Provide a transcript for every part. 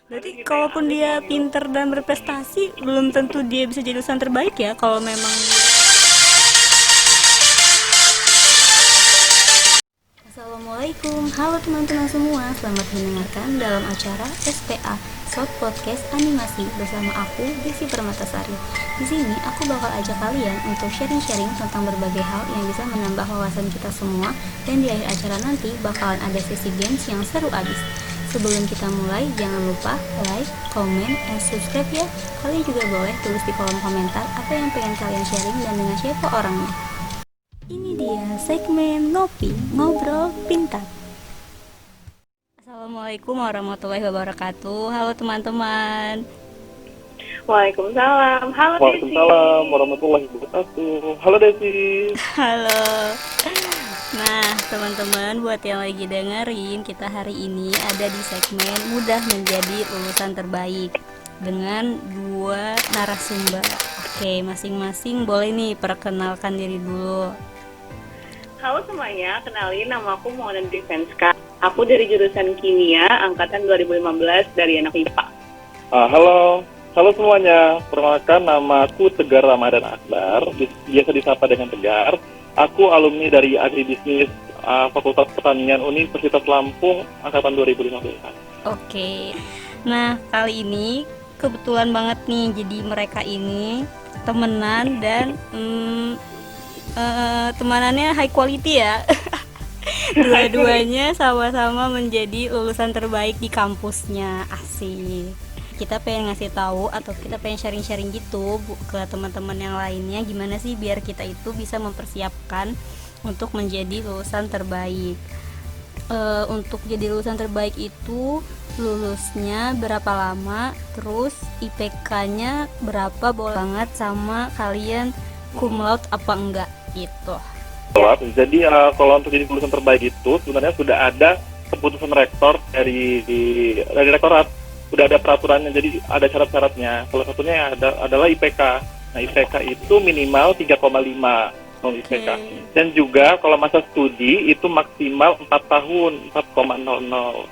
Berarti kalaupun dia pinter dan berprestasi, belum tentu dia bisa jadi lulusan terbaik ya. Kalau memang dia... Assalamualaikum, halo teman-teman semua. Selamat mendengarkan dalam acara SPA Short Podcast Animasi bersama aku Desi Permatasari. Di sini aku bakal ajak kalian untuk sharing-sharing tentang berbagai hal yang bisa menambah wawasan kita semua, dan di akhir acara nanti bakalan ada sesi games yang seru abis. Sebelum kita mulai, jangan lupa like, comment, and subscribe ya. Kalian juga boleh tulis di kolom komentar apa yang pengen kalian sharing dan dengan siapa orangnya. Ini dia segmen Ngopi, Ngobrol Pintar. Assalamualaikum warahmatullahi wabarakatuh. Halo teman-teman. Waalaikumsalam. Halo Desi. Waalaikumsalam warahmatullahi wabarakatuh. Halo Desi. Halo. Nah, teman-teman, buat yang lagi dengerin, kita hari ini ada di segmen Mudah Menjadi Lulusan Terbaik dengan dua narasumber. Oke, masing-masing boleh nih perkenalkan diri dulu. Halo semuanya, kenalin nama aku Mona Defenska. Aku dari jurusan Kimia, angkatan 2015 dari anak IPA. Halo semuanya. Perkenalkan, nama aku Tegar Ramadan Akbar, biasa disapa dengan Tegar. Aku alumni dari Agribisnis Fakultas Pertanian Universitas Lampung, angkatan 2015. Oke. Nah, kali ini kebetulan banget nih, jadi mereka ini temenan dan temanannya high quality ya. Dua-duanya sama-sama menjadi lulusan terbaik di kampusnya. Asik. Kita pengen ngasih tahu atau kita pengen sharing-sharing gitu ke teman-teman yang lainnya, gimana sih biar kita itu bisa mempersiapkan untuk menjadi lulusan terbaik. Untuk jadi lulusan terbaik itu lulusnya berapa lama, terus IPK-nya berapa, boleh banget, sama kalian cum laude apa enggak gitu. Jadi kalau untuk jadi lulusan terbaik itu sebenarnya sudah ada keputusan rektor dari rektorat, sudah ada peraturannya, jadi ada syarat-syaratnya. Salah satunya adalah IPK. Nah, IPK itu minimal 3,5 IPK. Dan juga kalau masa studi itu maksimal 4 tahun, 4,00.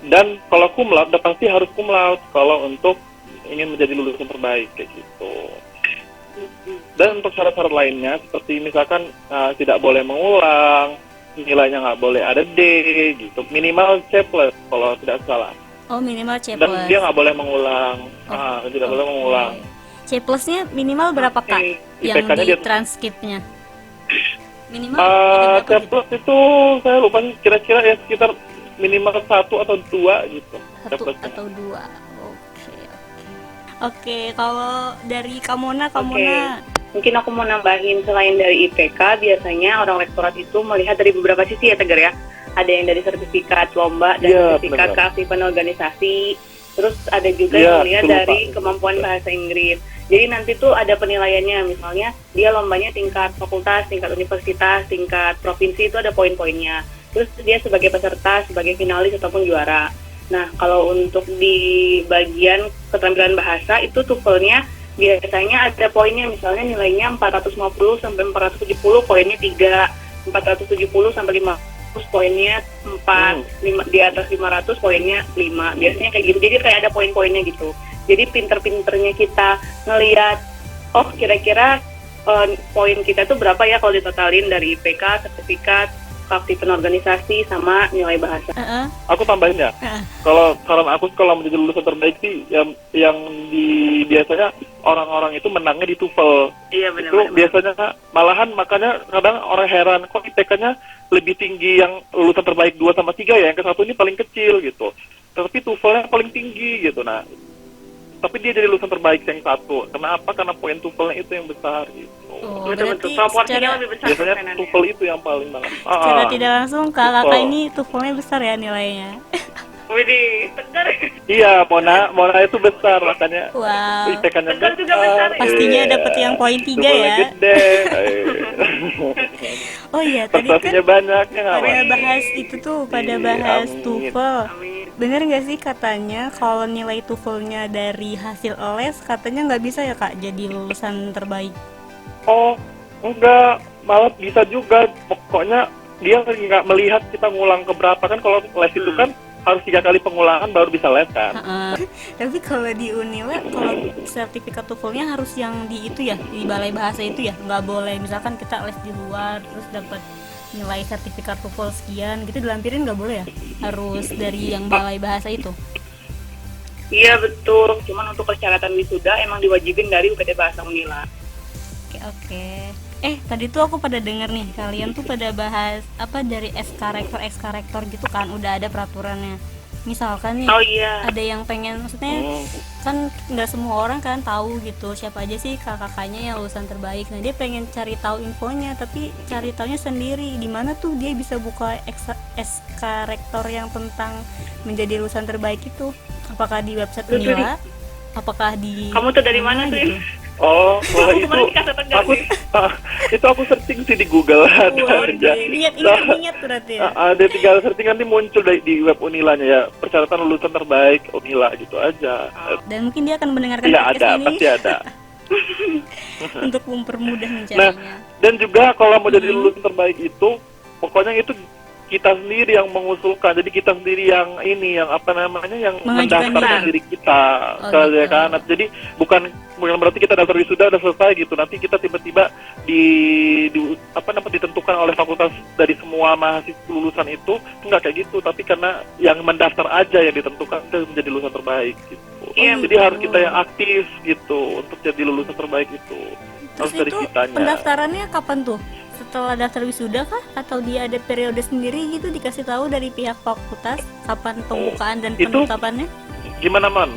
Dan kalau cum laude udah pasti harus cum laude kalau untuk ingin menjadi lulusan terbaik kayak gitu. Dan untuk syarat-syarat lainnya seperti misalkan tidak boleh mengulang, nilainya nggak boleh ada D gitu, minimal C+ kalau tidak salah. Oh, minimal C+. Dan dia nggak boleh mengulang, tidak boleh mengulang. C+-nya minimal berapa Kak? Yang IPK-nya di transkripnya minimal ada C+ berapa? itu saya lupa, kira-kira ya sekitar minimal 1 atau 2 gitu. 1 atau 2. Oke, kalau dari Kamona. Mungkin aku mau nambahin, selain dari IPK, biasanya orang rektorat itu melihat dari beberapa sisi ya Tegar ya. Ada yang dari sertifikat lomba dan sertifikat keaktifan organisasi. Terus ada juga yang melihat dari kemampuan bahasa Inggris. Jadi nanti tuh ada penilaiannya, misalnya dia lombanya tingkat fakultas, tingkat universitas, tingkat provinsi, itu ada poin-poinnya. Terus dia sebagai peserta, sebagai finalis ataupun juara. Nah, kalau untuk di bagian keterampilan bahasa itu TOEFL-nya biasanya ada poinnya, misalnya nilainya 450 sampai 470, poinnya 3, 470 sampai 500 poinnya 4, di atas 500 poinnya 5. Biasanya kayak gitu. Jadi kayak ada poin-poinnya gitu. Jadi pinter-pinternya kita ngelihat, oh kira-kira poin kita tuh berapa ya kalau ditotalin dari IPK, sertifikat, keaktifan organisasi, sama nilai bahasa. Aku tambahin ya. Kalau saran aku kalau menjadi lulusan terbaik sih, yang biasanya orang-orang itu menangnya di TOEFL. Iya benar. Itu biasanya malahan, makanya kadang orang heran kok IPK-nya lebih tinggi yang lulusan terbaik 2 sama 3 ya, yang ke satu ini paling kecil gitu. Tapi TOEFL-nya paling tinggi gitu. Nah, tapi dia jadi lulusan terbaik yang 1. Kenapa? Karena poin TOEFL-nya itu yang besar gitu. Berarti proporsinya lebih besar. Biasanya TOEFL itu yang paling banget. Secara tidak langsung kakak ini TOEFL-nya besar ya nilainya. Widih, Tegar. Iya, Mona itu besar, makanya IPK-nya Tegar juga besar. Pastinya dapat yang poin 3 ya. Gede. Oh iya, tadi kan banyak ya, pada bahas itu tuh, pada bahas TOEFL. Bener nggak sih katanya kalau nilai TOEFL-nya dari hasil les, katanya nggak bisa ya Kak jadi lulusan terbaik? Oh, enggak, malah bisa juga. Pokoknya dia nggak melihat kita ngulang keberapa kan. Kalau les itu kan harus 3 kali pengulangan baru bisa les kan. Tapi kalau di Unila, kalau sertifikat TOEFL-nya harus yang di itu ya, di balai bahasa itu ya, nggak boleh misalkan kita les di luar terus dapat nilai sertifikat TOEFL sekian gitu dilampirin, nggak boleh ya, harus dari yang balai bahasa itu. Iya betul, cuman untuk persyaratan wisuda emang diwajibin dari UPT Bahasa Unila. Oke. Tadi tuh aku pada denger nih, kalian tuh pada bahas apa dari SK rektor gitu kan, udah ada peraturannya. Misalkan nih, ada yang pengen, maksudnya kan nggak semua orang kan tahu gitu siapa aja sih kakaknya yang lulusan terbaik. Nah dia pengen cari tahu infonya, tapi cari taunya sendiri. Di mana tuh dia bisa buka SK rektor yang tentang menjadi lulusan terbaik itu? Apakah di website Unila? Apakah di? Kamu tuh dari mana tuh? Gitu? Oh, itu aku searching sih di Google ada aja. Ingat berarti ya. Ada tinggal searching nanti muncul di web Unilanya ya, persyaratan lulusan terbaik Unila gitu aja. Dan mungkin dia akan mendengarkan podcast ini. Pasti ada. Untuk mempermudah mencarinya. Nah, dan juga kalau mau jadi lulusan terbaik itu, pokoknya itu kita sendiri yang mengusulkan. Jadi kita sendiri yang yang mendaftarkan diri kita ke dekanat. Jadi bukan berarti kita daftar wisuda udah selesai gitu. Nanti kita tiba-tiba ditentukan oleh fakultas dari semua mahasiswa lulusan itu, enggak kayak gitu. Tapi karena yang mendaftar aja yang ditentukan itu menjadi lulusan terbaik gitu. Jadi harus kita yang aktif gitu untuk jadi lulusan terbaik itu. Harus dari kitanya. Pendaftarannya kapan tuh? Setelah daftar wisuda kah? Atau dia ada periode sendiri gitu dikasih tahu dari pihak fakultas kapan pembukaan dan penetapannya? Gimana Man?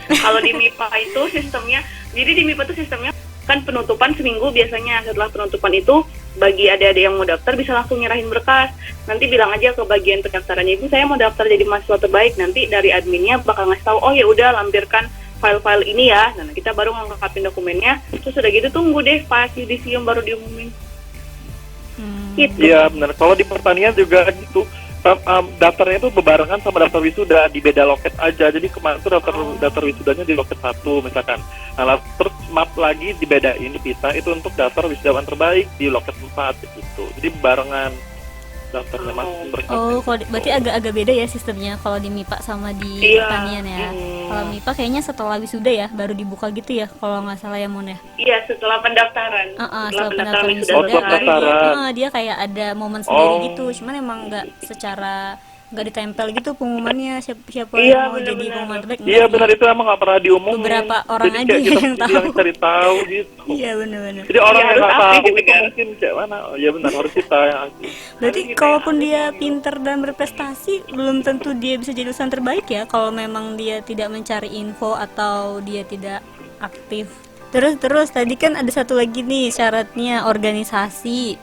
Kalau di MIPA itu sistemnya, jadi di MIPA itu sistemnya kan penutupan seminggu biasanya. Setelah penutupan itu bagi adik-adik yang mau daftar bisa langsung nyerahin berkas. Nanti bilang aja ke bagian pendaftarannya, ibu saya mau daftar jadi mahasiswa terbaik. Nanti dari adminnya bakal ngasih tahu, oh ya udah lampirkan file-file ini ya. Nah kita baru ngelengkapin dokumennya. Terus udah gitu tunggu deh pas yudisium baru diumumin. Iya benar. Kalau di pertanian juga gitu, daftarnya itu bebarengan sama daftar wisuda di beda loket aja. Jadi kemarin tuh daftar wisudanya di loket 1 misalkan. Nah terus map lagi dibedain, dipisah itu untuk daftar wisudawan terbaik di loket 4 gitu. Jadi barengan daftarnya masing-masing. Berarti agak-agak beda ya sistemnya kalau di MIPA sama di pertanian ya. Kalau MIPA kayaknya setelah wisuda ya baru dibuka gitu ya kalau nggak salah ya Mon ya. Iya setelah pendaftaran. Setelah pendaftaran wisuda. Dia kayak ada momen sendiri gitu. Cuman emang nggak secara nggak ditempel gitu pengumumannya siapa yang mau jadi pengumuman terbaik. Iya benar, itu emang nggak pernah diumumin. Beberapa orang jadi aja yang tahu. Yang cari tahu gitu. Iya benar-benar. Jadi orang yang nggak tahu gitu, itu mungkin kayak mana? Ya benar, harus kita yang aktif. Berarti kalaupun dia pinter dan berprestasi, belum tentu dia bisa jadi lulusan terbaik ya. Kalau memang dia tidak mencari info atau dia tidak aktif. Terus tadi kan ada satu lagi nih syaratnya, organisasi.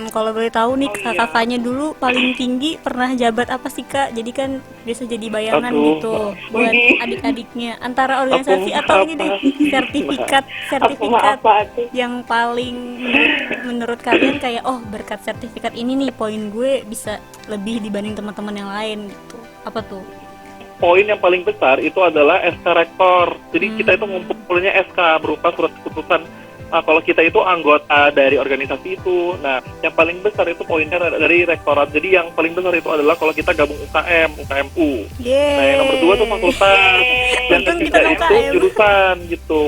Kalau boleh tahu nih kakaknya dulu paling tinggi pernah jabat apa sih Kak? Jadi kan bisa jadi bayangan gitu buat adik-adiknya antara organisasi atau ini deh sertifikat yang paling menurut kalian kayak berkat sertifikat ini nih poin gue bisa lebih dibanding teman-teman yang lain gitu. Apa tuh? Poin yang paling besar itu adalah SK rektor. Jadi kita itu ngumpulnya SK berupa surat keputusan. Nah, kalau kita itu anggota dari organisasi itu, nah yang paling besar itu poinnya dari rektorat. Jadi yang paling besar itu adalah kalau kita gabung UKMU. Nah yang nomor 2 tuh fakultas, yang ketiga itu jurusan gitu.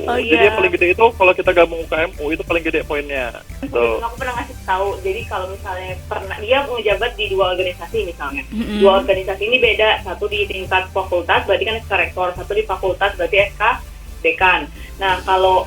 Jadi yang paling gede itu kalau kita gabung UKMU itu paling gede poinnya. Aku pernah ngasih tahu. Jadi kalau misalnya dia menjabat di 2 organisasi misalnya, 2 organisasi ini beda. Satu di tingkat fakultas, berarti kan SK rektor. Satu di fakultas, berarti SK dekan. Nah kalau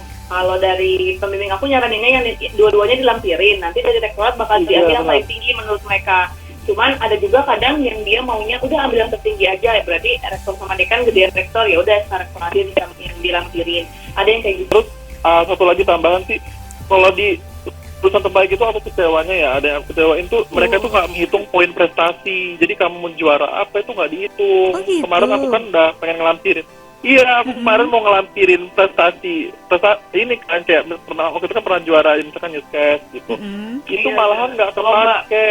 dari pembimbing aku nyaraninnya yang dua-duanya dilampirin, nanti dari rektorat bakal diambil yang paling tinggi menurut mereka. Cuman ada juga kadang yang dia maunya udah ambil yang tertinggi aja, ya berarti rektor sama dekan gedean rektor, ya udah sekarang rektor aja yang dilampirin. Ada yang kayak gitu. Terus satu lagi tambahan sih, kalau di lulusan terbaik itu aku kecewanya ya, ada yang kecewain tuh mereka tuh nggak menghitung poin prestasi. Jadi kamu mau juara apa itu nggak dihitung. Gitu. Kemarin aku kan udah pengen ngelampirin. Iya, aku kemarin mau ngelampirin prestasi ini kan kayak waktu itu kan pernah juara misalkan newscast gitu. Itu malahan nggak kepake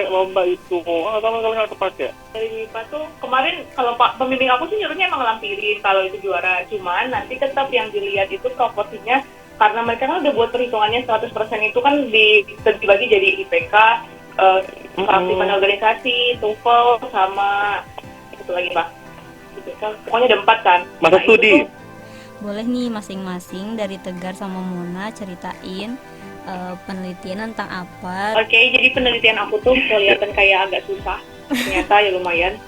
lomba itu, sama sekali nggak kepake. Dari MIPA tuh kemarin kalau Pak pembimbing aku sih nyuruhnya emang ngelampirin kalau itu juara. Cuman nanti tetap yang dilihat itu komposisinya karena mereka kan udah buat perhitungannya 100% itu kan dibagi jadi IPK, keaktifan organisasi, TOEFL sama Satu lagi Pak. Pokoknya ada 4 kan. Masa studi. Boleh nih masing-masing dari Tegar sama Mona ceritain penelitian tentang apa. Oke, jadi penelitian aku tuh kelihatan kayak agak susah. Ternyata ya lumayan.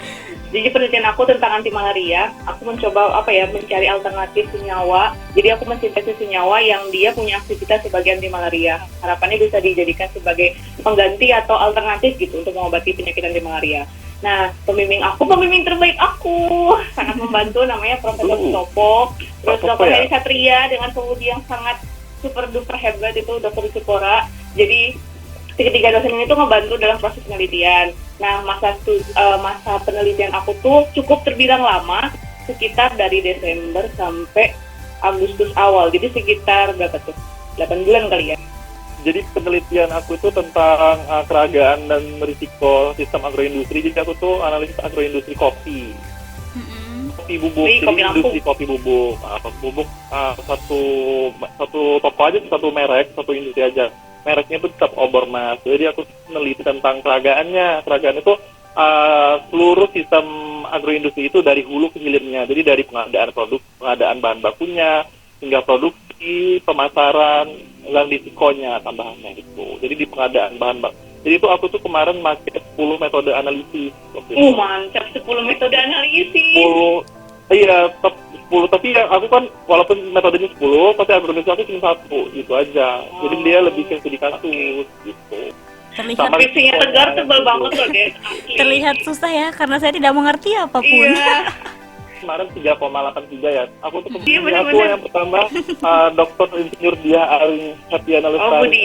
Jadi penelitian aku tentang anti malaria, aku mencoba mencari alternatif senyawa. Jadi aku mensintesis senyawa yang dia punya aktivitas sebagai anti malaria. Harapannya bisa dijadikan sebagai pengganti atau alternatif gitu untuk mengobati penyakit anti malaria. Nah, pembimbing terbaik aku, sangat membantu, namanya Profesor Sutopo. Terus Dr. Heri Satria dengan pengemudi yang sangat super duper hebat itu Dr. Supora. Jadi ketiga dosen ini tuh ngebantu dalam proses penelitian. Nah, masa penelitian aku tuh cukup terbilang lama, sekitar dari Desember sampai Agustus awal. Jadi sekitar berapa tuh? 8 bulan kali ya. Jadi penelitian aku itu tentang keragaan dan risiko sistem agroindustri. Jadi aku tuh analisis agroindustri kopi. Kopi bubuk, jadi industri kopi bubuk. Kopi bubuk satu toko aja, satu merek, satu industri aja. Mereknya itu tetap Obormas. Jadi aku meneliti tentang keragaannya. Keragaan itu seluruh sistem agroindustri itu dari hulu ke hilirnya. Jadi dari pengadaan bahan bakunya hingga produksi, pemasaran, dan risikonya tambahannya itu. Jadi di pengadaan bahan baku. Jadi itu aku tuh kemarin pakai 10 metode analisis. Mantap, 10 metode analisis. 10, iya, 10, tapi ya aku kan walaupun metodenya 10, tapi agroindustri aku cuma 1, gitu aja. Jadi dia lebih ke studi kasus, gitu. Terlihat visinya Tegar tebal banget loh, deh. Terlihat susah ya, karena saya tidak mengerti apapun. Iya. Kemarin 3,83 ya. Aku tuh Iya, aku yang pertama Dr. Insinyur Dia Aring Hatiana Lestari.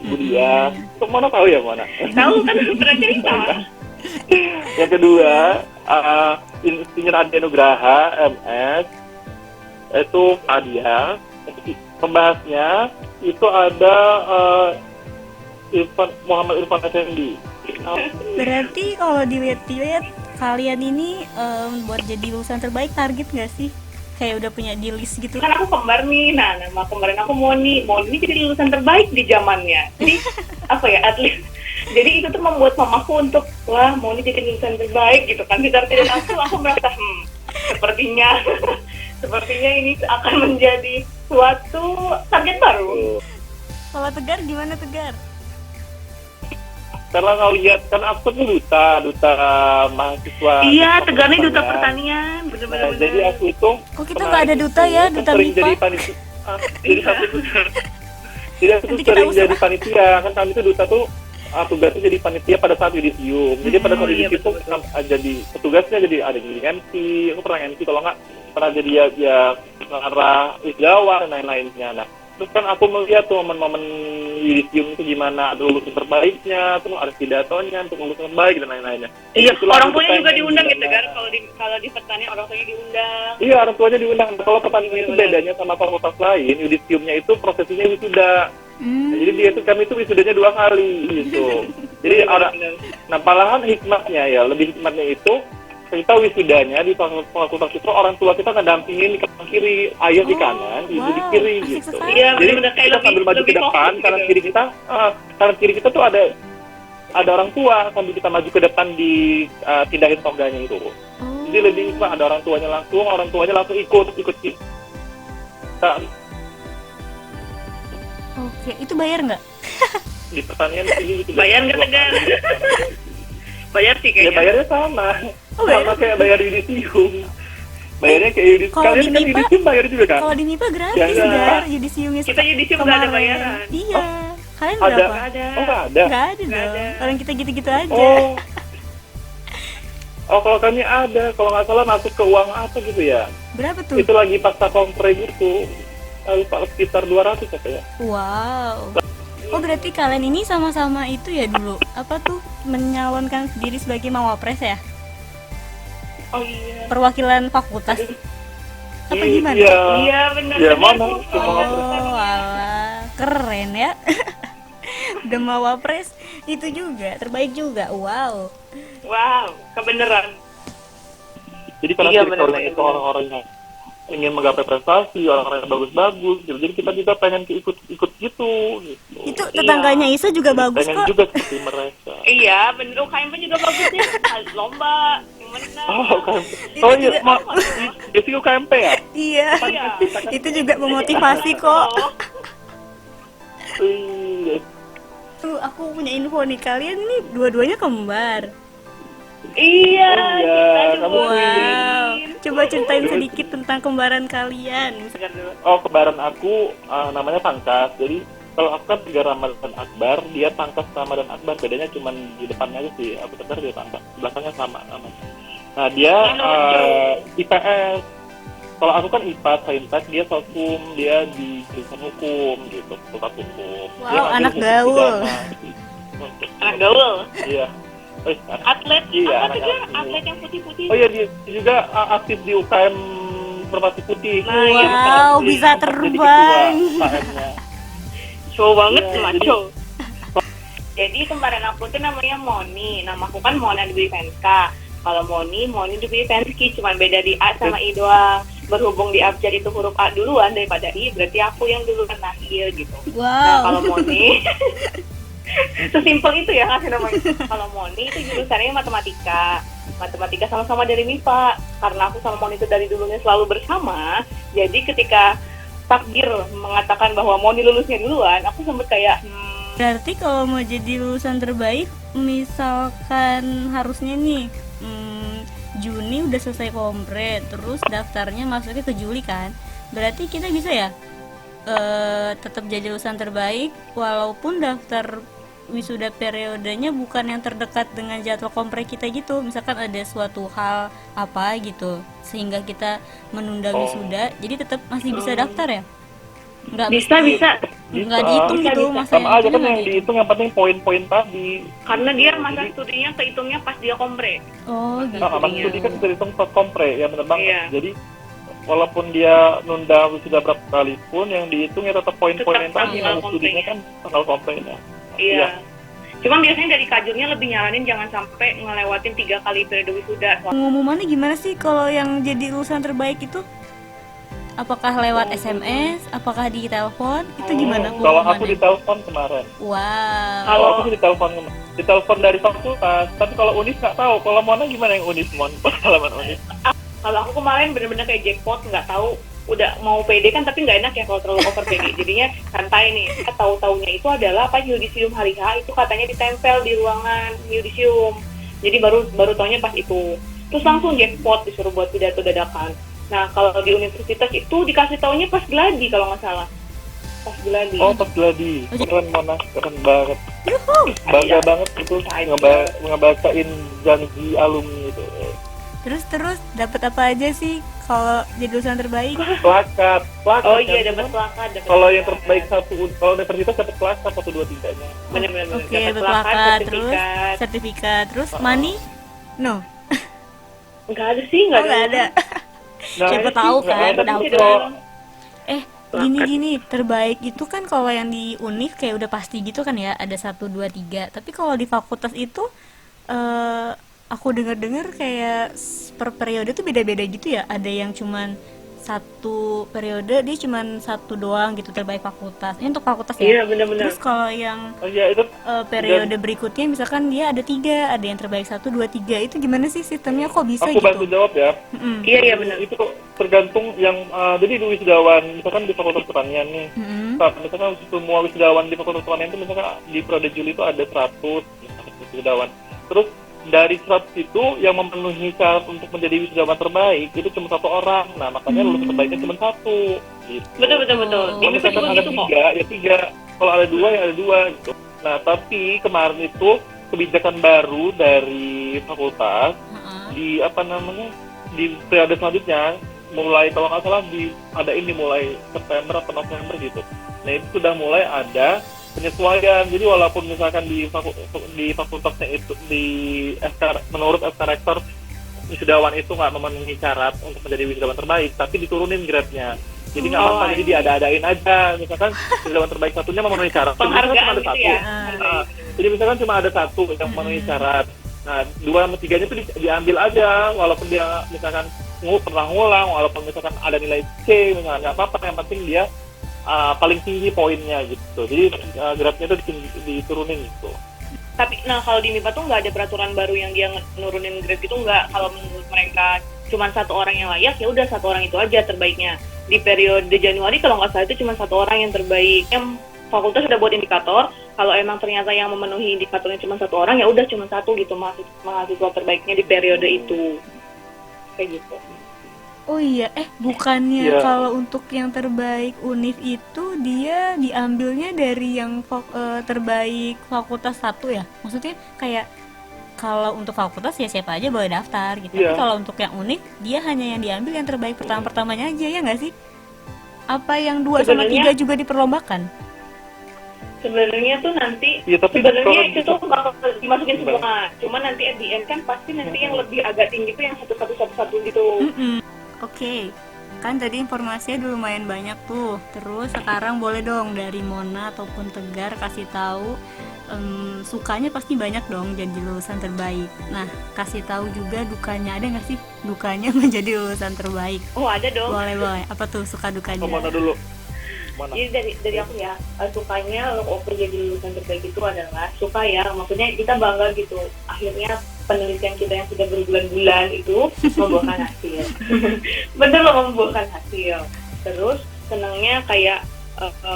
Budia. Kok Mona tahu ya Mona? Tahu kan pernah cerita. Yang kedua Insinyur Adi Nugraha MS. Itu Adia. Pembahasnya itu ada Muhammad Irfan Effendi. Berarti kalau dilihat kalian ini buat jadi lulusan terbaik target nggak sih? Kayak udah punya di list gitu? Kan aku kembar nih, nah nama kemarin aku Moni jadi lulusan terbaik di zamannya. Jadi atlet. Jadi itu tuh membuat mamaku untuk wah Moni jadi lulusan terbaik gitu kan. Tidak aku merasa sepertinya ini akan menjadi suatu target baru. Kalau Tegar gimana Tegar? Karena kalau lihat kan aku tuh duta mahasiswa. Iya, Tegar nih duta pertanian, bener-bener. Jadi aku itu. Kok kita nggak ada duta ya, duta sering MIPA? Jadi panitia. Jadi aku tuh sering jadi panitia. Kan kami tuh duta tuh tugasnya jadi panitia pada saat yudisium. Jadi pada saat yudisium itu jadi petugasnya jadi ada jadi MC. Aku pernah MC, kalau nggak pernah jadi ya pengarah wisdawa dan lain-lainnya. Nah, terus kan aku melihat tuh momen-momen yudisium itu gimana, ada lulusan terbaiknya, terus ada pidatonya untuk lulusan terbaik dan lain-lainnya. Iya, orang tuanya juga diundang gitu kan, kalau di pertanian orang tuanya diundang. Iya, orang tuanya diundang. Kalau pertanian itu bedanya sama fakultas lain, yudisiumnya itu prosesinya wisuda. Nah, jadi dia itu kami itu wisudanya 2 kali gitu. Jadi nah malahan hikmahnya ya, lebih hikmahnya itu kita wisudanya di fakultas itu orang tua kita ngedampingin di kanan kiri, ayah di kanan, ibu di kiri gitu. Iya, jadi kita sambil maju ke depan, kanan kiri kita tuh ada orang tua, sambil kita maju ke depan di tindakin toganya itu. Jadi lebih hikmah, ada orang tuanya langsung ikut kita. Oke, itu bayar nggak? Di pertanian ini gitu. Bayar nggak Tegar? Bayar sih kayaknya. Ya bayarnya sama. Sama kayak bayar yudisium. Bayarnya kayak yudisium. Kalian kan yudisium bayar juga kan? Kalau di MIPA gratis, Gar. Yudisiumnya kita yudisium nggak ada bayaran. Iya. Kalian ada. berapa? Ada. Oh, nggak ada. Nggak ada dong. Orang kita gitu-gitu aja. Oh, kalau kami ada. Kalau nggak salah masuk ke uang apa gitu ya? Berapa tuh? Itu lagi pasca kompre gitu. Sekitar 200 apa ya? Wow. Oh, berarti kalian ini sama-sama itu ya dulu. Apa tuh? Menyalonkan diri sebagai mawapres ya? Oh iya. Perwakilan fakultas. Apa gimana? Iya, benar. Ya, mana? Oh, alah. Keren ya. Udah mawapres itu juga, terbaik juga. Wow. Wow, kebenaran. Jadi pada sektornya itu orang-orang yang ingin menggapai prestasi, orang-orang yang bagus-bagus gitu. Jadi kita juga pengen ikut gitu. Itu tetangganya Isa juga bagus pengen kok. juga seperti mereka. Iya, bener. UKM juga bagusnya lomba menang. Oh, UKMP. Oh iya, Desi UKMP ya? Iya, Iya. itu juga memotivasi kok. Iya. Tuh, aku punya info nih, kalian ini dua-duanya kembar. Iya, Oh, iya, kita kamu dua. Wow, coba ceritain sedikit tentang kembaran kalian. Oh, kembaran aku namanya Pangkas. Jadi kalau aku kan 3 Ramadan Akbar, dia Pangkas Ramadan Akbar. Bedanya cuma di depannya aja sih. Aku Tegar dia Pangkas. Belakangnya sama namanya. Nah, dia IPS. Kalau aku kan IPA, Saintek, dia Sosum, dia di jurusan hukum gitu, fakultas hukum. Wow, Dia ngambil anak hukum gaul. pidana. Anak gaul. Iya. Atlet. Iya, Apa tuh anak dia? gaul. Atlet yang putih-putih. Oh iya, dia juga aktif di UKM Merpati Putih. Nah, iya. Wow, Jadi, bisa sempat jadi terbang. ketua UKM-nya. Show banget Iya, sih, jadi- maco. Jadi kemarin aku tuh namanya Moni. Namaku kan Mona Dwi Venska. Kalau Moni Dwi Venski. Cuman beda di A sama I doang. Berhubung di abjad itu huruf A duluan daripada I, berarti aku yang duluan lahir gitu. Nah, kalau Wow. Moni sesimpel itu ya ngasih namanya. Kalau Moni itu jurusannya matematika. Matematika sama-sama dari MIPA. Karena aku sama Moni itu dari dulunya selalu bersama, jadi ketika takdir mengatakan bahwa Moni lulusnya duluan, aku sempet kayak Berarti kalau mau jadi lulusan terbaik, misalkan harusnya nih Juni udah selesai kompre, terus daftarnya masuknya ke Juli kan, berarti kita bisa ya tetap jadi lulusan terbaik walaupun daftar wisuda periodenya bukan yang terdekat dengan jadwal kompre kita gitu. Misalkan ada suatu hal apa gitu sehingga kita menunda wisuda, jadi tetap masih bisa daftar ya? Nggak bisa nggak dihitung Bisa, gitu bisa. masa Sama aja kan nggak yang dihitung, yang penting poin-poin tadi. karena dia masa studinya kehitungnya pas dia kompre. Oh gitu. Nah, masa studi kan bisa dihitung pas kompre, ya bener banget. Iya. Jadi walaupun dia nunda wisuda berapa kali pun, yang dihitung ya tetap poin-poin yang Tetap tadi. tanggal Masa studinya komprenya. kan tanggal komprenya. Iya. Cuman biasanya dari kajurnya lebih nyaranin jangan sampai ngelewatin 3 kali periode wisuda. Pengumumannya gimana sih kalau yang jadi lulusan terbaik itu? Apakah lewat SMS? Apakah di telepon? Itu gimana Kalau aku pengumumannya? ditelepon kemarin. Wow. Kalau aku sih ditelepon dari fakultas. Tapi kalau Unis nggak tahu. Kalau Mona gimana yang Unis, Mon? Pengalaman Unis. Kalau aku kemarin bener-bener kayak jackpot, nggak tahu udah mau PD kan, tapi nggak enak ya kalau terlalu over PD. Jadinya santai nih. Tahu-taunya itu adalah apa, yudisium hari H itu katanya ditempel di ruangan yudisium. Jadi baru taunya pas itu. Terus langsung jackpot disuruh buat pidato dadakan. Nah, kalau di universitas itu dikasih taunya pas gladi kalau nggak salah. Pas gladi. Oh, pas gladi. Keren Mona, keren banget. Yuhu. Bangga Iya. banget itu ngebacain janji alumni itu. Terus dapat apa aja sih kalau jadi lulusan terbaik? Plakat. Oh iya, kan? dapat plakat. Kalau yang terbaik kalau universitas dapat plakat 1, 2, 3-nya. Bener-bener. Oke, Dapat dapat plakat, terus sertifikat. sertifikat, terus money? No. Nggak ada sih, nggak Oh, nggak ada. Nah, Siapa itu tahu nggak kan, ada. dapet. Kalau- Gini terbaik itu kan kalau yang di univ kayak udah pasti gitu kan ya, ada 1, 2, 3. Tapi kalau di fakultas itu aku dengar kayak per periode tuh beda-beda gitu ya. Ada yang cuman satu periode dia cuman satu doang gitu terbaik fakultas. Ini untuk fakultas ya. Iya, bener-bener. Terus kalau yang Oh iya, itu periode berikutnya misalkan dia ada 3, ada yang terbaik 1, 2, 3. Itu gimana sih sistemnya, kok bisa aku gitu? bantu jawab ya. Mm-mm. Iya, bener. Itu tergantung yang jadi di wisudawan, misalkan di Fakultas Pertanian nih. Mm-mm. Misalkan semua wisudawan di Fakultas Pertanian itu misalkan di periode Juli itu ada 100 wisudawan. Terus dari 100 itu yang memenuhi syarat untuk menjadi wisudawan terbaik itu cuma 1 orang. Nah, makanya lulus terbaiknya cuma 1 gitu. Betul. Oh. Kalau misalkan ada 3, ya 3. Kalau ada 2, ya ada 2 gitu. Nah, tapi kemarin itu kebijakan baru dari fakultas di di periode selanjutnya, mulai kalau nggak salah diadain mulai September atau November gitu. Nah, itu sudah mulai ada penyesuaian. Jadi walaupun misalkan di fakultasnya itu menurut SK Rektor wisudawan itu nggak memenuhi syarat untuk menjadi wisudawan terbaik, tapi diturunin grade-nya. Jadi nggak apa-apa, jadi diada-adain aja. Misalkan wisudawan terbaik satunya memenuhi syarat. Penghargaan Cuma ada gitu satu. ya. Nah, jadi misalkan cuma ada 1 yang memenuhi syarat. Nah, 2 sama 3-nya itu diambil aja, walaupun dia misalkan pernah ngulang, walaupun misalkan ada nilai C, misalkan nggak apa-apa, yang penting dia paling tinggi poinnya gitu. Jadi grade-nya itu diturunin gitu. Tapi nah kalau di MIPA tuh nggak ada peraturan baru yang dia nurunin grade itu nggak. Kalau menurut mereka cuma satu orang yang layak, ya udah satu orang itu aja terbaiknya. Di periode Januari kalau nggak salah itu cuma satu orang yang terbaik. Yang fakultas sudah buat indikator, kalau emang ternyata yang memenuhi indikatornya cuma satu orang, ya udah cuma satu gitu mahasiswa terbaiknya di periode itu. Kayak gitu. Oh iya, bukannya kalau untuk yang terbaik univ itu dia diambilnya dari yang terbaik fakultas satu ya? Maksudnya kayak kalau untuk fakultas ya siapa aja boleh daftar gitu. Tapi kalau untuk yang univ dia hanya yang diambil yang terbaik pertama-pertamanya aja, ya nggak sih? Apa yang 2 sama 3 juga diperlombakan? Sebenarnya tuh nanti sebenarnya itu tuh bakal dimasukin semua. Cuma nanti at the end kan pasti nanti yang lebih agak tinggi tuh yang satu gitu. Oke, kan tadi informasinya udah lumayan banyak tuh. Terus sekarang boleh dong dari Mona ataupun Tegar kasih tahu, sukanya pasti banyak dong jadi lulusan terbaik. Nah, kasih tahu juga dukanya, ada nggak sih dukanya menjadi lulusan terbaik? Oh ada dong. Boleh. Apa tuh suka dukanya? Mana dulu? Mana? Jadi dari aku ya, sukanya waktu jadi lulusan terbaik itu adalah suka ya, maksudnya kita bangga gitu. Akhirnya penelitian kita yang sudah berbulan-bulan itu membuahkan hasil. Bener loh, membuahkan hasil. Terus senangnya kayak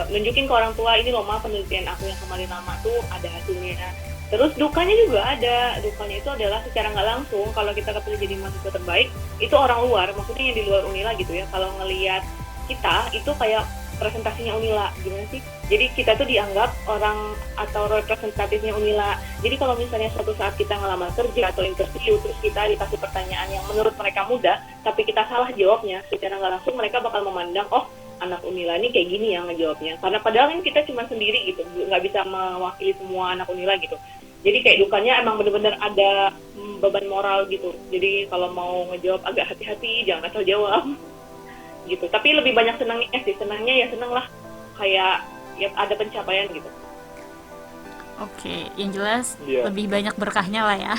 nunjukin ke orang tua, ini loh ma penelitian aku yang kemarin lama tuh ada hasilnya. Terus dukanya juga ada. Dukanya itu adalah secara nggak langsung kalau kita kepilih jadi mahasiswa terbaik, itu orang luar, maksudnya yang di luar Unila gitu ya, kalau ngelihat kita itu kayak presentasinya Unila, gimana sih? Jadi kita tuh dianggap orang atau representatifnya Unila. Jadi kalau misalnya suatu saat kita ngelamar kerja atau interview, terus kita dikasih pertanyaan yang menurut mereka mudah, tapi kita salah jawabnya, secara nggak langsung mereka bakal memandang, oh anak Unila ini kayak gini yang ngejawabnya. Karena padahal kan kita cuma sendiri gitu, nggak bisa mewakili semua anak Unila gitu. Jadi kayak dukanya emang bener-bener ada beban moral gitu. Jadi kalau mau ngejawab agak hati-hati, jangan asal jawab. Gitu. Tapi lebih banyak senangnya sih, senangnya ya seneng lah, kayak ya ada pencapaian gitu. Oke, yang jelas lebih banyak berkahnya lah ya.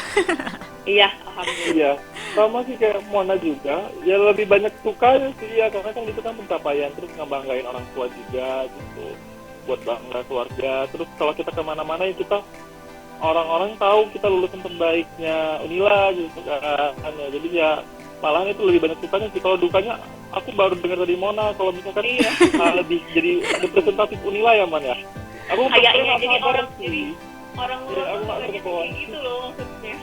Iya, alhamdulillah. Iya, sama sih kayak Mona juga, ya lebih banyak suka sih ya, karena kan itu kan pencapaian, terus ngebanggain orang tua juga gitu, buat bangga keluarga. Terus kalau kita kemana-mana ya kita orang-orang tahu kita lulusan terbaiknya Unila gitu kan, ya. Jadi ya malahan itu lebih banyak sukanya sih. Kalau dukanya aku baru dengar dari Mona, kalau misalkan lebih jadi representatif Unila ya Man ya. Aku kayaknya jadi orang luar gitu loh maksudnya.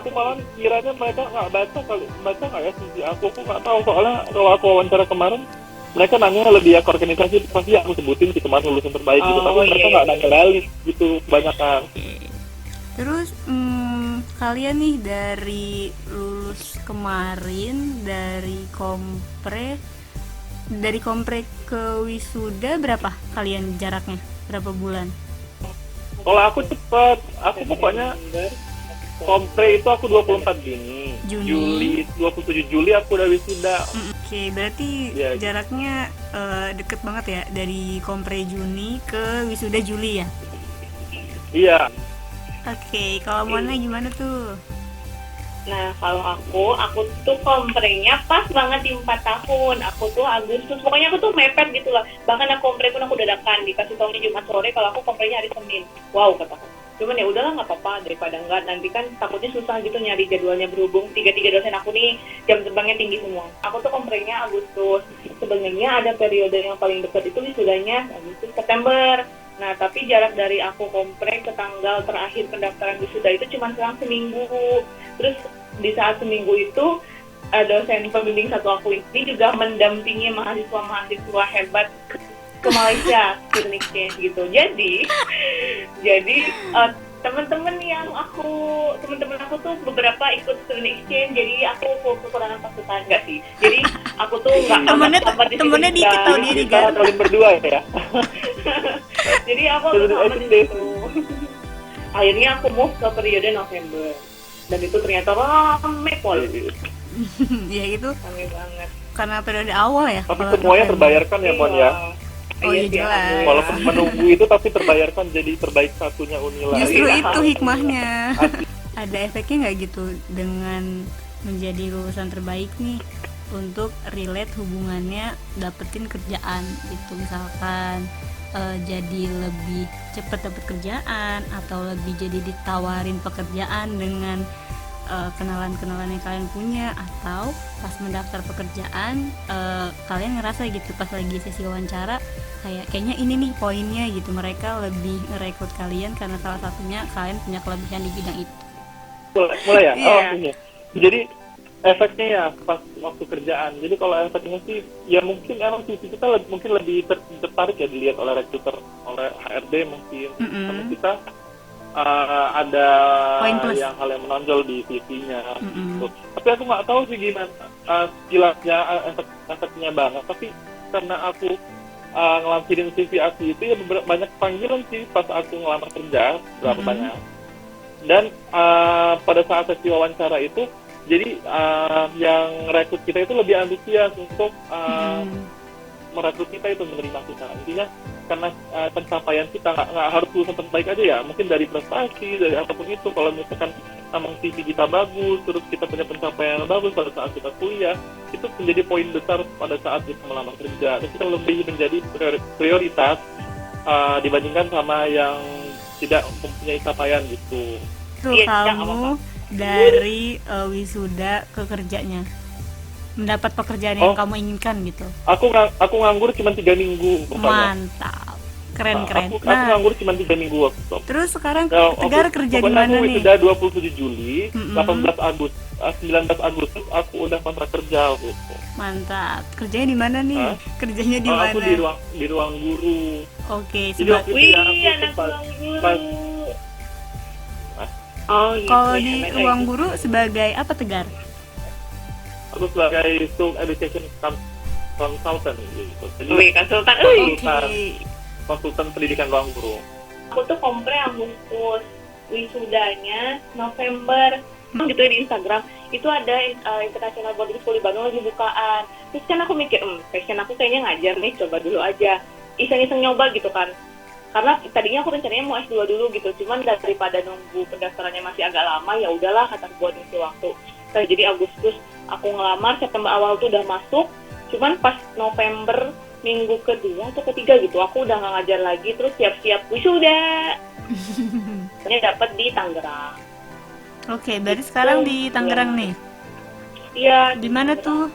Aku malah kiranya mereka nggak baca nggak ya sih aku nggak tahu, soalnya kalau aku wawancara kemarin mereka nanya lebih ya ke organisasi, pasti aku sebutin sih kemarin lulusan terbaik gitu, tapi mereka nggak nanya balik gitu kebanyakan. Terus kalian nih dari lulus kemarin dari kompre ke wisuda berapa kalian jaraknya? Berapa bulan? Kalau aku cepet, aku pokoknya kompre itu aku 24 Juli 27 Juli aku udah wisuda. Oke, berarti jaraknya deket banget ya dari kompre Juni ke wisuda Juli ya? Iya. Oke, kalau Mona gimana tuh? Nah, kalau aku tuh komprenya pas banget di 4 tahun. Aku tuh Agustus, pokoknya aku tuh mepet gitu lah. Bahkan aku kompre pun aku dadakan, dikasih tahunya Jumat sore kalau aku komprenya hari Senin. Wow, kataku. Cuman ya udahlah, nggak apa-apa, daripada enggak, nanti kan takutnya susah gitu nyari jadwalnya, berhubung 3 dosen aku nih jam terbangnya tinggi semua. Aku tuh komprenya Agustus. Sebenarnya ada periode yang paling dekat itu wisudanya Agustus September. Nah, tapi jarak dari aku kompre ke tanggal terakhir pendaftaran wisuda itu cuma selang seminggu. Terus di saat seminggu itu dosen pembimbing satu aku ini juga mendampingi mahasiswa hebat ke Malaysia student exchange gitu. Jadi teman-teman aku tuh beberapa ikut student exchange, jadi aku kekurangan pasukan enggak sih. Jadi aku tuh enggak temennya dikit tau dia nih kan. Kalian berdua ya. Jadi aku sama gitu. Akhirnya aku move ke periode November. Dan itu ternyata rame pol. Ya gitu. Rame banget. Karena periode awal ya. Tapi semuanya terbayarkan ya, Mon ya. Oh iya jelas. Walaupun menunggu itu tapi terbayarkan jadi terbaik satunya Unila. Justru itu hikmahnya. Ada efeknya nggak gitu dengan menjadi lulusan terbaik nih untuk relate hubungannya dapetin kerjaan gitu, misalkan jadi lebih cepat dapat kerjaan atau lebih jadi ditawarin pekerjaan dengan kenalan-kenalan yang kalian punya, atau pas mendaftar pekerjaan kalian ngerasa gitu pas lagi sesi wawancara kayaknya ini nih poinnya gitu, mereka lebih ngerekrut kalian karena salah satunya kalian punya kelebihan di bidang itu. Mulai ya? Iya. Oh, ini. Jadi efeknya ya pas waktu kerjaan. Jadi kalau efeknya sih ya mungkin emang sih kita mungkin lebih tertarik ya dilihat oleh recruiter, oleh HRD mungkin. Karena kita ada yang hal yang menonjol di CV-nya. Gitu. Tapi aku nggak tahu sih gimana jelasnya efeknya banget. Tapi karena aku ngelampirin CV aku itu ya banyak panggilan sih pas aku ngelamar kerja, berapa banyak. Dan pada saat sesi wawancara itu, jadi yang rekrut kita itu lebih antusias untuk merekrut kita itu, menerima kita. Intinya karena pencapaian kita nggak harus lulusan terbaik aja ya, mungkin dari prestasi, dari apapun itu. Kalau misalkan memang CV kita bagus, terus kita punya pencapaian yang bagus pada saat kita kuliah, itu menjadi poin besar pada saat kita melamar kerja. Dan kita lebih menjadi prioritas dibandingkan sama yang tidak mempunyai capaian gitu. Tuh kamu dari wisuda ke kerjanya mendapat pekerjaan yang kamu inginkan gitu. Aku nganggur cuma 3 minggu. Mantap, keren. Aku nganggur cuma 3 minggu waktu. Terus sekarang Tegar kerja di mana nih? Sudah 27 Juli, 19 Agustus aku udah kontrak kerja gitu. Mantap. Kerjanya di mana nih? Kerjanya di mana? Aku di ruang guru. Oke, anak ruang guru. Kalau di ruang guru sebagai apa, Tegar? Aku sebagai School Education Consultant gitu. Jadi konsultan pendidikan ruang guru. Aku tuh kompre Agustus, wisudanya November. Gitu ya, di Instagram itu ada International Boarding School di Bandung lagi bukaan. Terus kan aku mikir, passion aku kayaknya ngajar nih, coba dulu aja. Iseng-iseng nyoba gitu kan. Karena tadinya aku rencananya mau S2 dulu gitu, cuman daripada nunggu pendaftarannya masih agak lama, ya udahlah kata buat ngisi waktu. Jadi Agustus aku ngelamar, September awal tuh udah masuk, cuman pas November minggu kedua atau ketiga gitu aku udah nggak ngajar lagi, terus siap-siap wisuda. Ini dapat di Tangerang. Oke, berarti sekarang di Tangerang nih? Iya. Di mana tuh?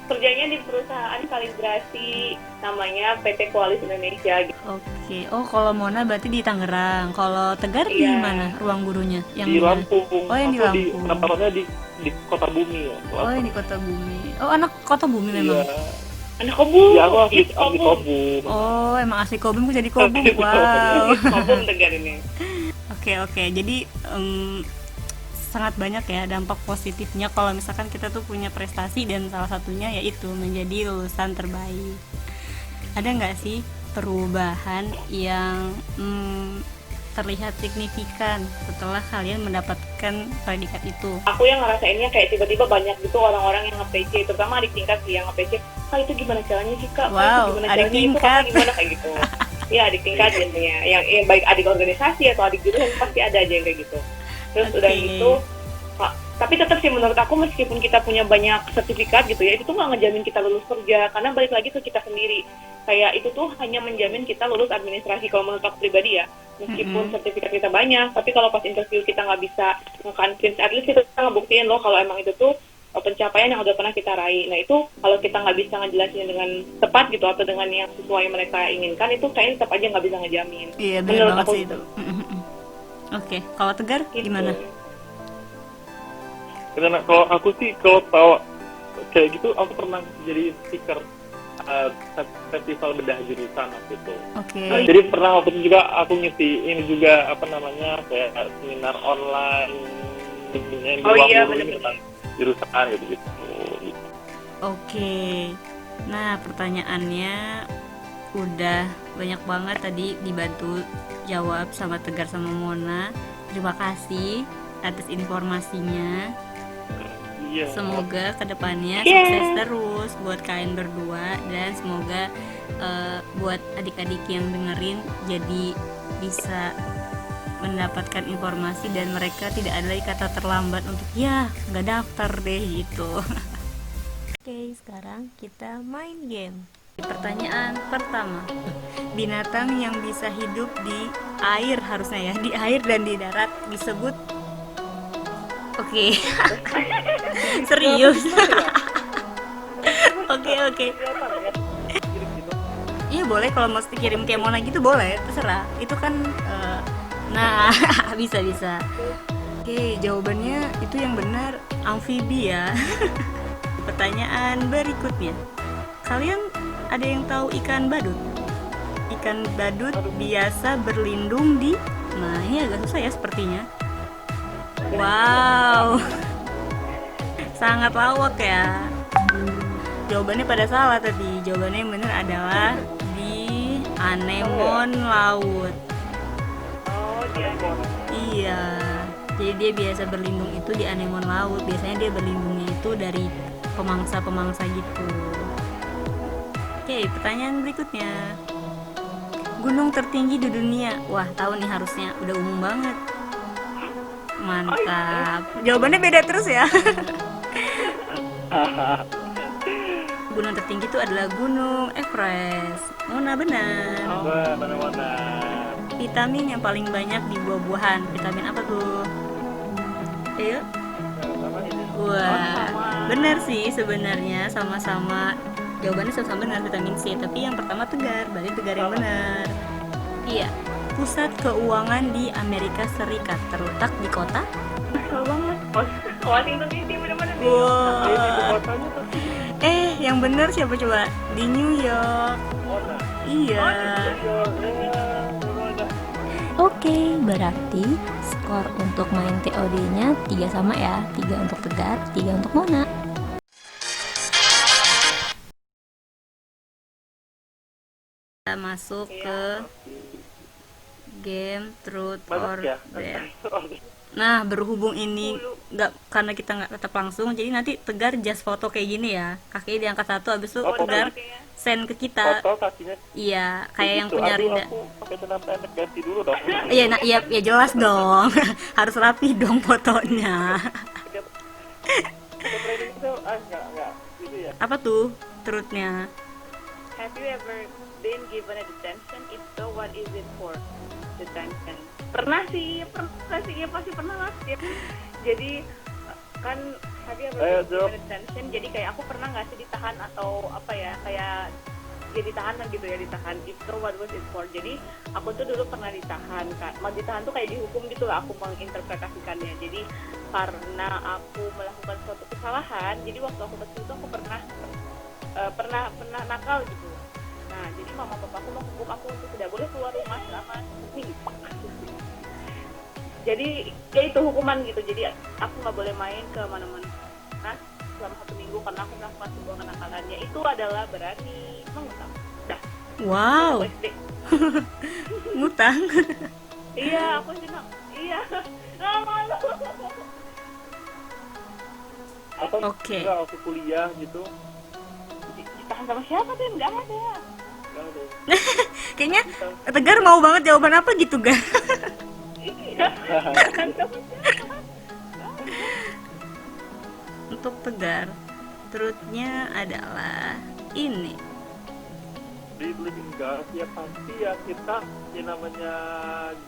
Kerjanya di perusahaan kalibrasi, namanya PT Qualis Indonesia. Oke, kalau Mona berarti di Tangerang. Kalau Tegar di mana ruang gurunya? Yang di Lampung. Oh, yang di Lampung. Pendaftarannya di Kota Bumi ya. Oh, yang di Kota Bumi. Oh, anak Kota Bumi memang. Iya. Anak Kobum. Iya, aku asli Kobum. Oh, emang asli Kobum, aku jadi Kobum. Wow. Kobum Tegar ini. Oke. Jadi sangat banyak ya dampak positifnya kalau misalkan kita tuh punya prestasi, dan salah satunya yaitu menjadi lulusan terbaik. Ada nggak sih perubahan yang terlihat signifikan setelah kalian mendapatkan predikat itu? Aku yang ngerasainnya kayak tiba-tiba banyak gitu orang-orang yang nge-PC, terutama adik tingkat sih yang nge-PC. Itu gimana caranya sih Kak? Wow, adik tingkat. Itu gimana kayak gitu? Iya, adik tingkat jadinya. Yang baik adik organisasi atau adik jurusan pasti ada aja yang kayak gitu. Terus udah gitu, tapi tetap sih menurut aku meskipun kita punya banyak sertifikat gitu ya, itu tuh nggak ngejamin kita lulus kerja, karena balik lagi ke kita sendiri. Kayak itu tuh hanya menjamin kita lulus administrasi kalau menurut aku pribadi ya. Meskipun sertifikat kita banyak, tapi kalau pas interview kita nggak bisa nge-convince, at least kita ngebuktiin loh kalau emang itu tuh pencapaian yang udah pernah kita raih. Nah itu kalau kita nggak bisa ngejelasin dengan tepat gitu atau dengan yang sesuai mereka inginkan, itu kayaknya tetap aja nggak bisa ngejamin. Iya, benar banget sih itu. Oke, kalau Tegar gitu. Gimana? Karena kalau aku sih kalau tahu kayak gitu, aku pernah jadi speaker festival bedah jurusan waktu itu. Oke. Jadi pernah waktu itu juga aku ngisi ini juga kayak seminar online yang benar-benar jurusan gitu. Oke. Nah, pertanyaannya udah banyak banget tadi dibantu jawab sama Tegar sama Mona. Terima kasih atas informasinya. Iya. Semoga kedepannya sukses terus buat kalian berdua, dan semoga buat adik-adik yang dengerin jadi bisa mendapatkan informasi dan mereka tidak ada lagi kata terlambat untuk nggak daftar deh gitu. Oke, sekarang kita main game. Pertanyaan pertama, binatang yang bisa hidup di air, harusnya ya, di air dan di darat disebut. Oke. Serius. Oke. Iya boleh, kalau mau kirim kayak Mona gitu boleh, terserah. Itu kan nah bisa. Oke, jawabannya itu yang benar amfibi ya. Pertanyaan berikutnya, kalian ada yang tahu ikan badut? Ikan badut biasa berlindung di, nah ini agak susah ya sepertinya. Wow, sangat lawak ya. Jawabannya pada salah tadi. Jawabannya yang benar adalah di anemon laut. Oh, dia. Iya, jadi dia biasa berlindung itu di anemon laut. Biasanya dia berlindungnya itu dari pemangsa-pemangsa gitu. Oke, pertanyaan berikutnya, gunung tertinggi di dunia. Wah, tahu nih harusnya, udah umum banget. Mantap. Jawabannya beda terus ya. Gunung tertinggi itu adalah Gunung Everest. Mona benar. Benar. Vitamin yang paling banyak di buah-buahan, vitamin apa tuh? Ayo. Wah, benar sih sebenarnya, sama-sama. Jawabannya sama-sama benar, vitamin C. Tapi yang pertama tegar, berarti tegar yang benar. Iya. Pusat keuangan di Amerika Serikat terletak di kota? Salah banget. Washington DC bener-bener. Wow. Kotanya tuh Yang benar siapa coba? Di New York. Mona. Iya. Oke, berarti skor untuk main TOD-nya 3 sama ya. 3 untuk Tegar, 3 untuk Mona. Kita masuk ke game Truth or Dare. Nah, berhubung ini karena kita nggak tetap langsung, jadi nanti Tegar just foto kayak gini ya. Kakinya diangkat satu, habis itu Tegar send ke kita. Foto kakinya. Iya, kayak yang punya Rinda. Aku pakai celana pendek, ganti dulu dong. Iya, nah, iya jelas dong. Harus rapi dong fotonya. Enggak. Gitu ya. Apa tuh truthnya? Have you ever been given a detention? If so, what is it for? Detention. Pernah sih, ya pasti pernah lah. Ya. Jadi kan have you ever been given a detention? Jadi kayak aku pernah nggak sih ditahan atau apa ya, kayak ya ditahan gitu ya, ditahan. If so, what was it for? Jadi aku tuh dulu pernah ditahan kan. Mau ditahan tuh kayak dihukum gitu lah, aku menginterpretasikannya. Jadi karena aku melakukan suatu kesalahan, jadi waktu aku kecil tuh aku pernah nakal gitu. Nah, jadi mama papaku mau hukum aku untuk tidak boleh keluar rumah selama seminggu. Jadi ya itu hukuman gitu. Jadi aku nggak boleh main ke mana-mana selama 1 minggu karena aku melakukan sebuah kenakalannya. Itu adalah berani mengutang. Dah. Wow. Ngutang. Iya, aku sih iya. Oke. Aku kuliah gitu. Ditahan sama siapa tuh? Nggak ada. Kayaknya Tegar mau banget jawaban apa gitu, Gar. Untuk Tegar, truthnya adalah ini. Di living gas ya pasti ya kita yang namanya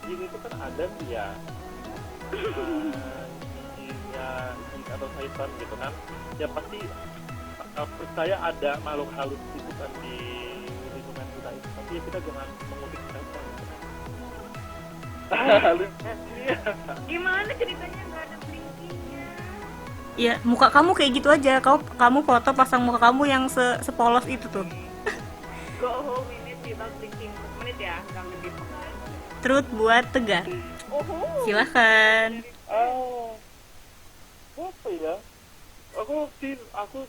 jin itu kan ada sih ya. Jin atau syaitan gitu kan. Ya pasti percaya ada makhluk halus itu kan di lingkungan kita itu. Tapi ya kita jangan mengutip mereka. Gimana ceritanya, nggak ada blinkingnya? Ya, muka kamu kayak gitu aja. Kamu foto pasang muka kamu yang sepolos itu tuh. Go home minute without blinking. Menit ya, nggak lebih. Truth buat Tegar. Silahkan. Apa ya? Aku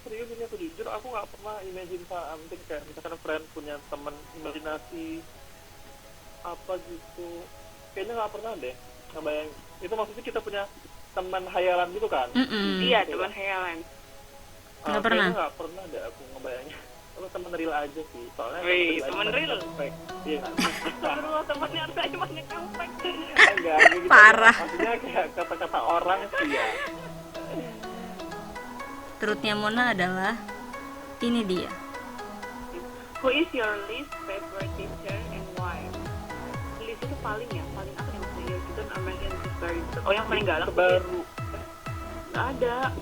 serius ini, aku jujur aku nggak pernah imagine something kayak misalkan friend punya teman imajinasi apa gitu, kayaknya nggak pernah deh ngebayang. Itu maksudnya kita punya teman hayalan gitu kan? Iya, teman hayalan. Nggak pernah. Nggak pernah deh aku ngebayangnya. Kalau teman real aja sih, soalnya teman real. Iya. Terus temannya harus aja banyak yang fake. Enggak, gitu. Parah. Maksudnya kayak kata-kata orang sih ya. Truthnya Mona adalah ini dia. Who is your least favorite teacher and why? Least itu paling apa yang maksudnya? You don't American teacher. Oh, yang paling galak Terbaru. nggak ada.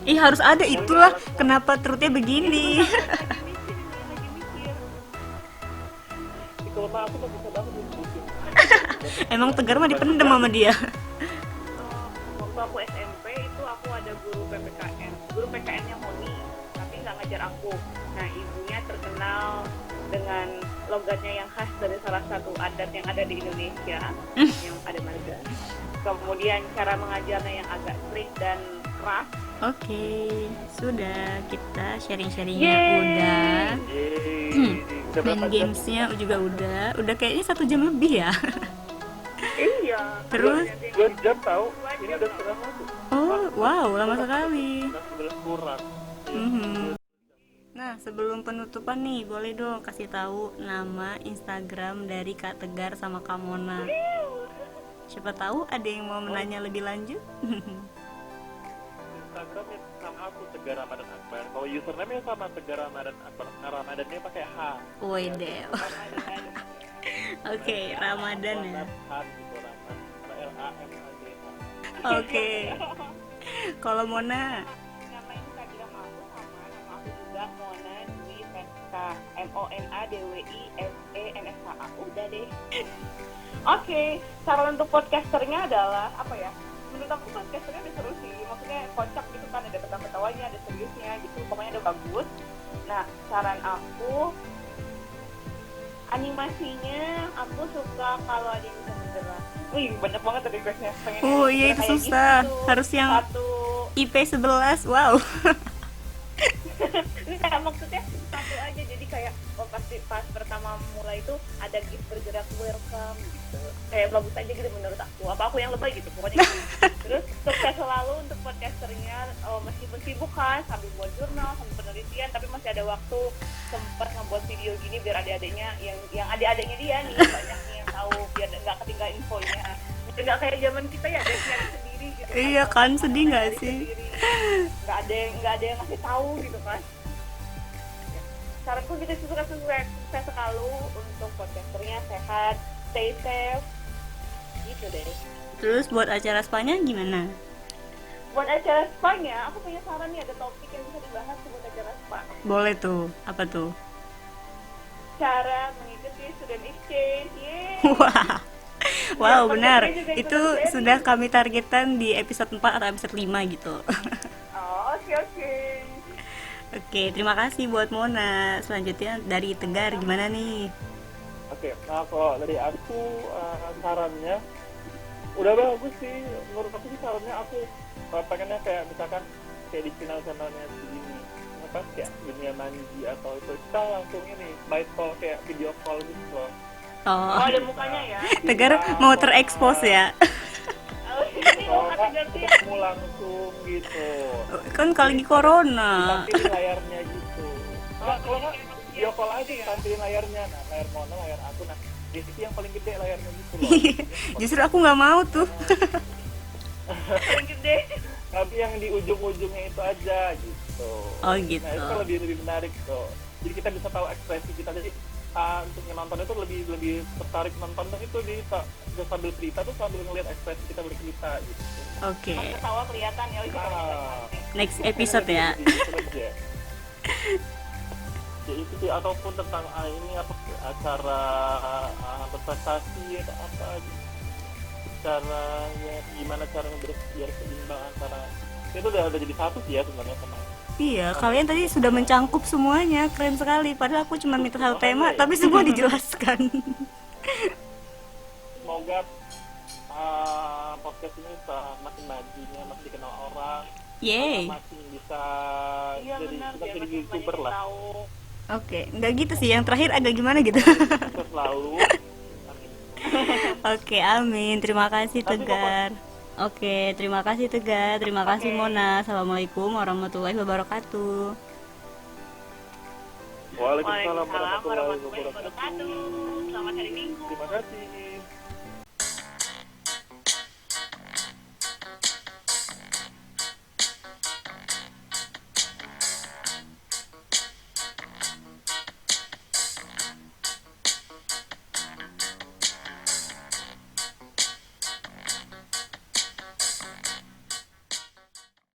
Ih, harus ada itulah. Kenapa trutnya begini? Lagi mikir. Kalau mah aku mah bisa banget disebutin. Emang Tegar mah dipendem sama dia. Waktu aku SMP itu aku ada guru PPKN. Guru PKN-nya Moni, tapi nggak ngajar aku. Nah, ibunya terkenal dengan logatnya yang khas dari salah satu adat yang ada di Indonesia, yang ada marga. Kemudian cara mengajarnya yang agak strict dan keras. Oke, sudah kita sharing-sharingnya Yeay. udah. Yeay. Udah Main berapa jam? gamesnya juga udah kayaknya 1 jam lebih ya. Iya. Terus? 2 jam tahu. Ini udah setengah waktu. Oh, wow, lama sekali. Udah 11 kurang. Mhm. Nah, sebelum penutupan nih, boleh dong kasih tahu nama Instagram dari Kak Tegar sama Kak Mona. Siapa tahu ada yang mau menanya lebih lanjut. Instagram ya sama aku Tegar Ramadan Akbar. Kalau username-nya sama Tegar Ramadan Akbar. Nah, Ramadannya pakai H. Wede. Oke, Ramadan ya. Han gitu Ramadan. RAMADH. Oke. Kalau Mona, Nama Instagram aku sama nama aku juga Mona Dwi Veska. MONADWISENSKA. Udah deh. Oke, cara untuk podcasternya adalah apa ya? Menurut aku podcasternya udah seru sih. Maksudnya kocak gitu kan, ada ketawa-ketawanya, ada seriusnya gitu. Pokoknya udah bagus. Nah, saran aku animasinya aku suka kalau ada yang bisa bergerak. Wih, banyak banget tadi requestnya. Pengen oh yang iya itu kayak susah. gitu. Harus yang Satu. IP 11. Wow. Ini kayak maksudnya satu aja, jadi kayak pasti pas pertama mulai itu ada gift bergerak welcome gitu, kayak bagus aja gitu menurut aku. Apa aku yang lebay gitu pokoknya gitu. Terus sukses selalu untuk podcasternya, meskipun sibuk kan sambil buat jurnal sambil penelitian, tapi masih ada waktu sempat ngebuat video gini biar adik-adiknya yang adik-adiknya dia nih banyak nih yang tahu, biar nggak ketinggalan infonya, biar nggak kayak zaman kita ya dia nyari sendiri gitu. Iya kan, sedih nggak sih? Nggak ada yang ngasih tahu gitu kan. Saranku gitu, sukses selalu untuk podcasternya, sehat, stay safe gitu deh. Terus buat acara spanya gimana? Buat acara spa-nya, aku punya saran nih, ada topik yang bisa dibahas buat acara spa. Boleh tuh. Apa tuh? Cara mengikuti student exchange. Yeay. Wah. Wow, Ya, benar. podcastnya juga Itu ikutan sharing. sudah kami targetkan di episode 4 atau episode 5 gitu. Oh, oke. Oke, terima kasih buat Mona. Selanjutnya dari Tegar gimana nih? Oke, nah kalau dari aku sarannya udah bagus sih. Menurut aku sih sarannya aku pengennya kayak misalkan kayak di channelnya segini apa kayak dunia manji atau itu kita langsung ini by call kayak video call gitu loh. Oh, Oh, ada mukanya ya. Tegar mau terekspos ya? Oh, ini mau Kalau ganti. ketemu langsung gitu. Kan kalau lagi corona. Tampilin layarnya gitu. Nah, kalau nggak video call aja tampilin layarnya. Nah, layar Mona, layar aku. Nah, di sisi yang paling gede layarnya gitu loh. Justru aku nggak mau tuh. Yang gede. Tapi yang di ujung-ujungnya itu aja gitu. Oh gitu. Nah, itu kan lebih menarik tuh. Jadi kita bisa tahu ekspresi kita. Jadi untuk nonton itu lebih tertarik nonton itu di sambil cerita tuh sambil ngeliat ekspresi kita bercerita gitu. Oke. Ketawa kelihatan ya. Next episode ya. Gitu aja. Ya itu sih, ataupun tentang ini apa acara berprestasi atau apa gitu. Caranya gimana caranya biar seimbang antara itu udah jadi satu sih ya sebenarnya sama. Iya, kalian tadi sudah mencangkup semuanya, keren sekali. Padahal aku cuma minta satu tema, tapi semua dijelaskan. Semoga podcast ini makin majunya, makin dikenal orang, Yeay. makin bisa Iya jadi benar, kita biar jadi makin youtuber banyak lah. yang tahu. Oke, nggak gitu sih. Yang terakhir agak gimana gitu. Kita selalu. Amin. Oke, amin. Terima kasih Tegar. Oke, terima kasih Tegar. Terima kasih Mona. Assalamualaikum warahmatullahi wabarakatuh. Waalaikumsalam Waalaikumsalam warahmatullahi warahmatullahi wabarakatuh. wabarakatuh. Selamat hari Minggu. Terima kasih.